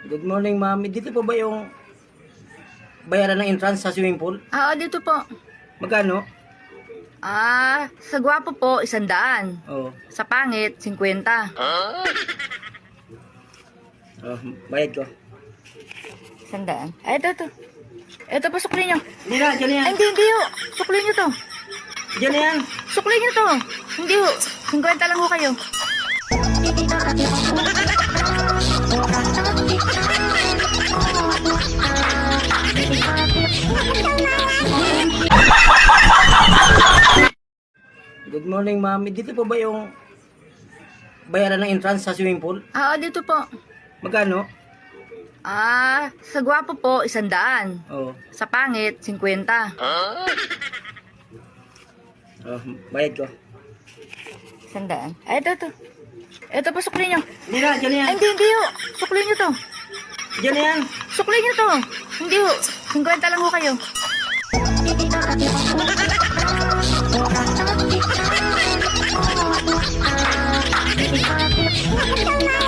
Good morning, ma'am. Dito po ba yung bayaran ng entrance sa swimming pool? Oo, dito po. Magkano? Sa gwapo po, 100. Oh, Sa pangit, 50. bayad ko. 100. Ito. Ito po, sukli nyo. Hindi na, dyan na yan. Ay, hindi ho. Sukli nyo to. Dyan na yan. Sukli nyo to. Hindi ho. 50 lang ho kayo. Good morning, ma'am. Dito po ba yung bayaran ng entrance sa swimming pool? Oo, dito po. Magkano? Sa gwapo po, 100. Oh, Sa pangit, 50. bayad ko. 100. Ito. Ito po, sukli nyo. Hindi na, dyan na yan. Ay, hindi ho. Sukli nyo to. Dyan na yan. Sukli nyo to. Hindi ho. 50 lang ho kayo. Thank you.